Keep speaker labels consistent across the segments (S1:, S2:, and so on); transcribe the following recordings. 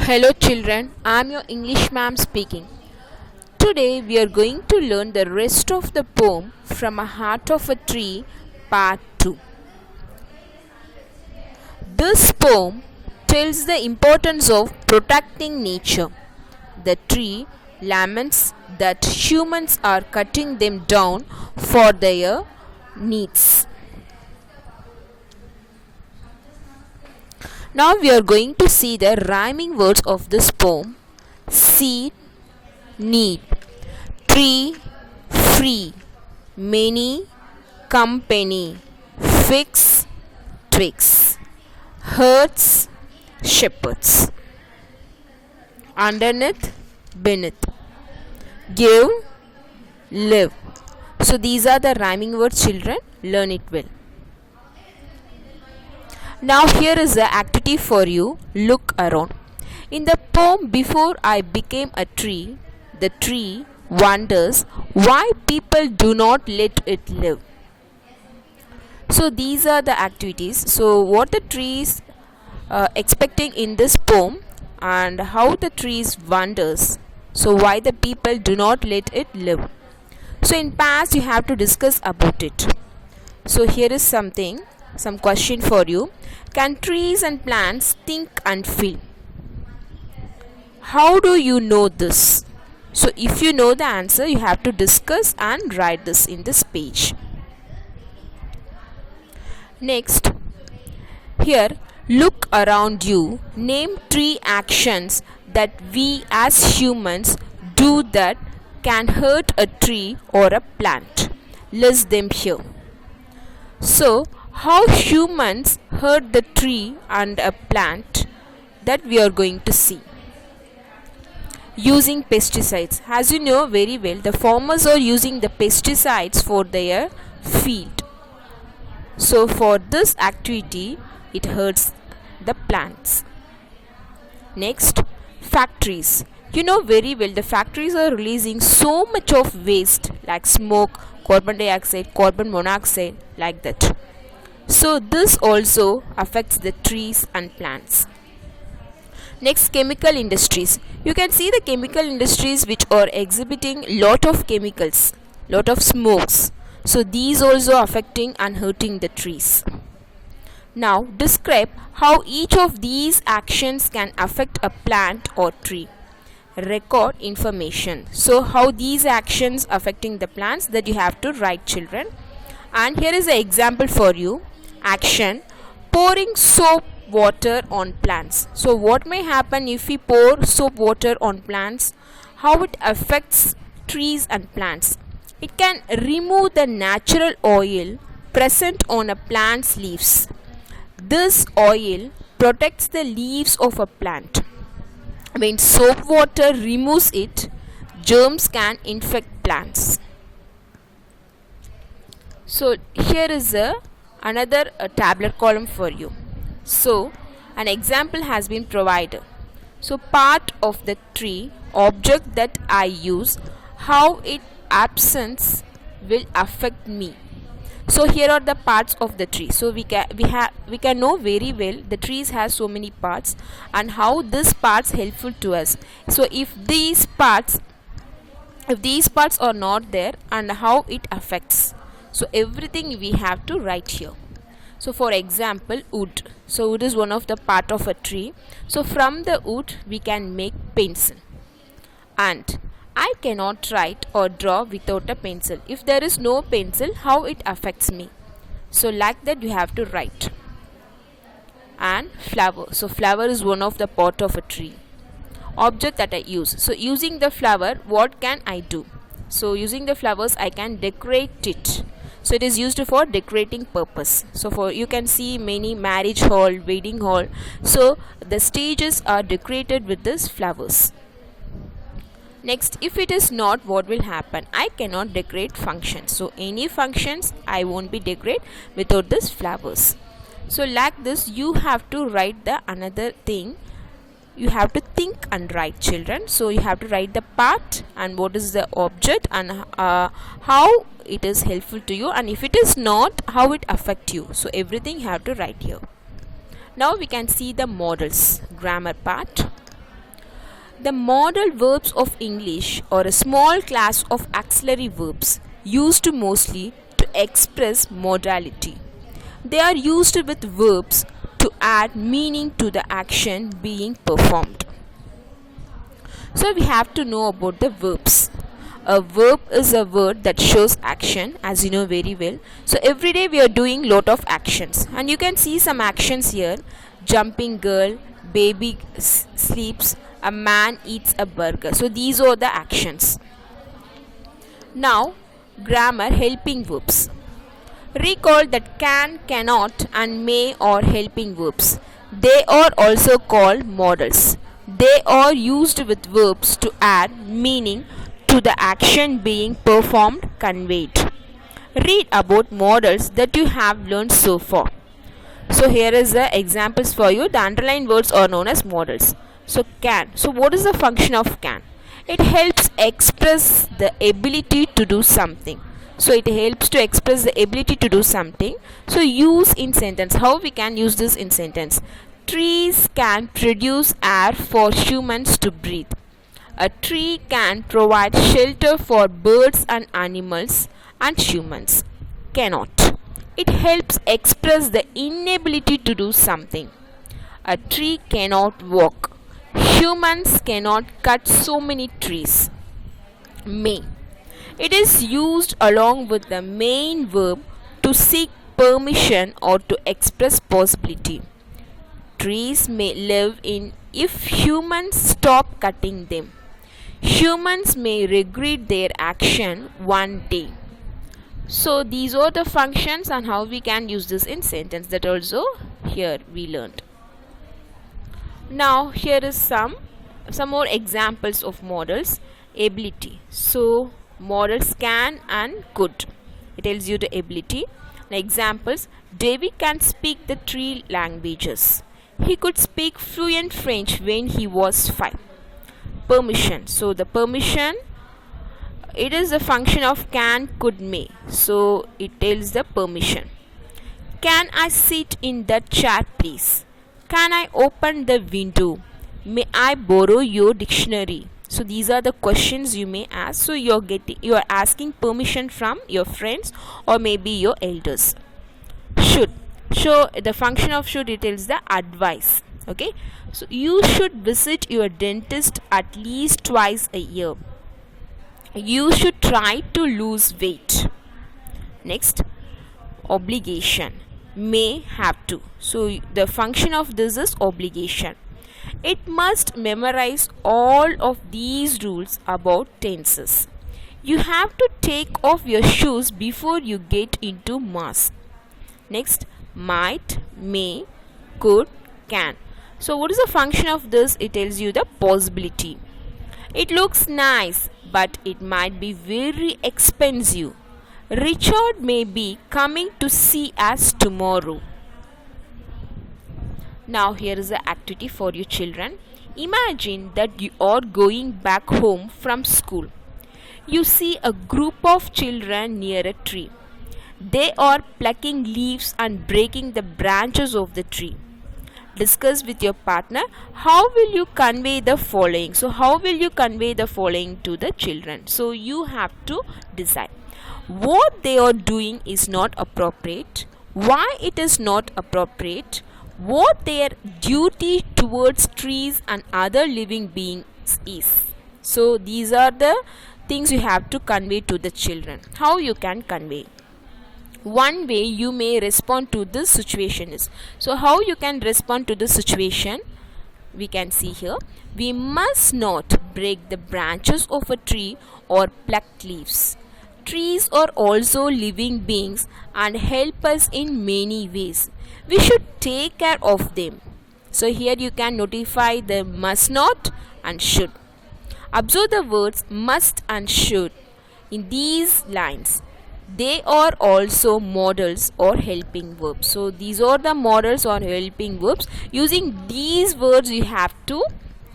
S1: Hello children, I am your English ma'am speaking. Today we are going to learn the rest of the poem from A Heart of a Tree part 2. This poem tells the importance of protecting nature. The tree laments that humans are cutting them down for their needs. Now we are going to see the rhyming words of this poem. Seed, need, tree, free, many, company, fix, twigs, herds, shepherds, underneath, beneath, give, live. So these are the rhyming words, children. Learn it well. Now here is the activity for you. Look around. In the poem Before I Became a Tree, the tree wonders why people do not let it live. So these are the activities. So what the tree is expecting in this poem and how the tree wonders. So why the people do not let it live. So in past you have to discuss about it. So here is some question for you. Can trees and plants think and feel? How do you know this? So if you know the answer, you have to discuss and write this in this page. Next, here, look around you. Name 3 actions that we as humans do that can hurt a tree or a plant. List them here. So, how humans hurt the tree and a plant, that we are going to see. Using pesticides. As you know very well, the farmers are using the pesticides for their field. So for this activity, it hurts the plants. Next, factories. You know very well, the factories are releasing so much of waste like smoke, carbon dioxide, carbon monoxide, like that. So this also affects the trees and plants. Next, chemical industries. You can see the chemical industries which are exhibiting lot of chemicals, lot of smokes. So these also affecting and hurting the trees. Now describe how each of these actions can affect a plant or tree. Record information. So how these actions affecting the plants, that you have to write, children. And here is an example for you. Action: pouring soap water on plants. So what may happen if we pour soap water on plants? How it affects trees and plants? It can remove the natural oil present on a plant's leaves. This oil protects the leaves of a plant. When soap water removes it, germs can infect plants. So here is another tabular column for you. So an example has been provided. So part of the tree, object that I use, how its absence will affect me. So here are the parts of the tree. So we can know very well the trees has so many parts and how this parts helpful to us. So if these parts are not there, and how it affects. So everything we have to write here. So for example, wood. So wood is one of the part of a tree. So from the wood we can make pencil. And I cannot write or draw without a pencil. If there is no pencil, how it affects me? So like that you have to write. And flower. So flower is one of the part of a tree. Object that I use. So using the flower, what can I do? So using the flowers, I can decorate it. So it is used for decorating purpose. So for you can see many marriage hall, wedding hall. So the stages are decorated with these flowers. Next, if it is not, what will happen? I cannot decorate functions. So any functions I won't be decorate without these flowers. So like this, you have to write the another thing. You have to think and write, children. So you have to write the part and what is the object and how it is helpful to you, and if it is not, how it affect you. So everything you have to write here. Now we can see the models. Grammar part. The modal verbs of English are a small class of auxiliary verbs used mostly to express modality. They are used with verbs to add meaning to the action being performed. So we have to know about the verbs. A verb is a word that shows action, as you know very well. So every day we are doing lot of actions, and you can see some actions here. Jumping girl, baby sleeps, a man eats a burger. So these are the actions. Now grammar helping verbs. Recall that can, cannot and may are helping verbs. They are also called modals. They are used with verbs to add meaning to the action being performed, conveyed. Read about modals that you have learned so far. So here is the examples for you. The underlined words are known as modals. So can. So what is the function of can? It helps express the ability to do something. So it helps to express the ability to do something. So use in sentence. How we can use this in sentence? Trees can produce air for humans to breathe. A tree can provide shelter for birds and animals, and humans cannot. It helps express the inability to do something. A tree cannot walk. Humans cannot cut so many trees. May. It is used along with the main verb to seek permission or to express possibility. Trees may live in if humans stop cutting them. Humans may regret their action one day. So these are the functions and how we can use this in sentence. That also here we learned. Now here is some more examples of modals. Ability. So modals can and could. It tells you the ability. The examples: David can speak the 3 languages. He could speak fluent French when he was 5. Permission. So the permission, it is a function of can, could, may. So it tells the permission. Can I sit in that chair, please? Can I open the window? May I borrow your dictionary? So these are the questions you may ask. So you are asking permission from your friends or maybe your elders. Should. So the function of should, it tells the advice. Okay. So you should visit your dentist at least twice a year. You should try to lose weight. Next, obligation. May, have to. So the function of this is obligation. It must memorize all of these rules about tenses. You have to take off your shoes before you get into mass. Next, might, may, could, can. So what is the function of this? It tells you the possibility. It looks nice, but it might be very expensive. Richard may be coming to see us tomorrow. Now here is the activity for you children. Imagine that you are going back home from school. You see a group of children near a tree. They are plucking leaves and breaking the branches of the tree. Discuss with your partner how will you convey the following. So how will you convey the following to the children? So you have to decide. What they are doing is not appropriate. Why it is not appropriate? What their duty towards trees and other living beings is. So these are the things you have to convey to the children. How you can convey? One way you may respond to this situation is, so how you can respond to this situation, we can see here. We must not break the branches of a tree or pluck leaves. Trees are also living beings and help us in many ways. We should take care of them. So here you can notify the must not and should. Observe the words must and should in these lines. They are also modals or helping verbs. So these are the modals or helping verbs. Using these words you have to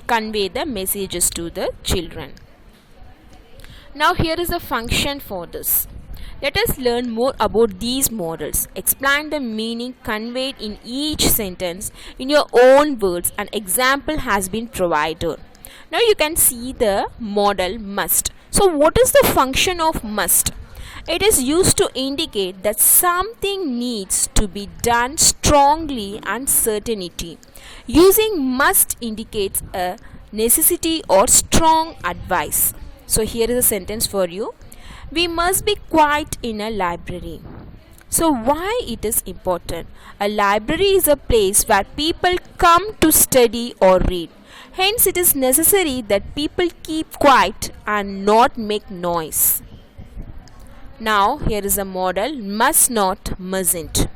S1: convey the messages to the children. Now here is a function for this. Let us learn more about these modals. Explain the meaning conveyed in each sentence in your own words. An example has been provided. Now you can see the model must. So what is the function of must? It is used to indicate that something needs to be done strongly and certainty. Using must indicates a necessity or strong advice. So here is a sentence for you. We must be quiet in a library. So why it is important? A library is a place where people come to study or read. Hence it is necessary that people keep quiet and not make noise. Now here is a model must not, mustn't.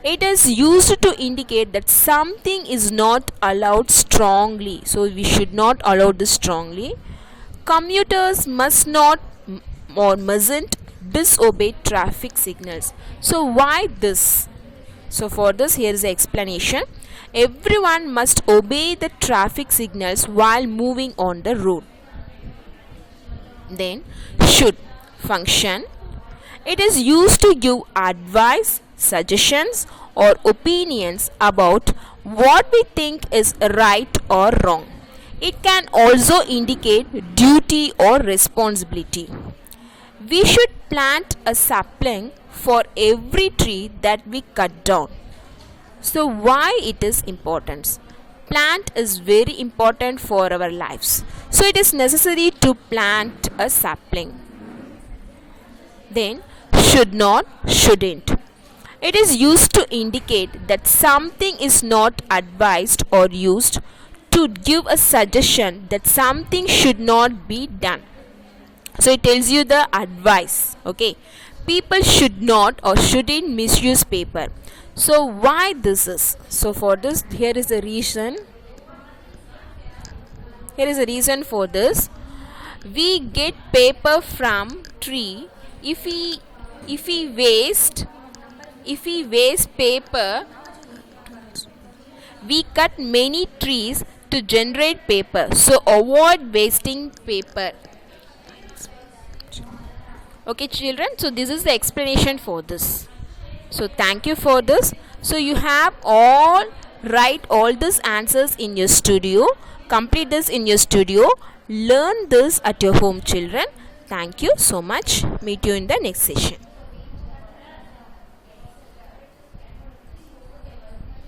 S1: It is used to indicate that something is not allowed strongly. So we should not allow this strongly. Commuters must not or mustn't disobey traffic signals. So why this? So for this here is the explanation. Everyone must obey the traffic signals while moving on the road. Then should function. It is used to give advice, suggestions or opinions about what we think is right or wrong. It can also indicate duty or responsibility. We should plant a sapling for every tree that we cut down. So why it is important? Plant is very important for our lives. So it is necessary to plant a sapling. Then should not, shouldn't. It is used to indicate that something is not advised or used to give a suggestion that something should not be done. So it tells you the advice. Okay, people should not or shouldn't misuse paper. So why this is? So for this here is a reason. Here is a reason for this. We get paper from tree. If we waste paper, we cut many trees to generate paper. So avoid wasting paper. Okay children, so this is the explanation for this. So thank you for this. So you have write all these answers in your studio, complete this in your studio, learn this at your home children. Thank you so much. Meet you in the next session.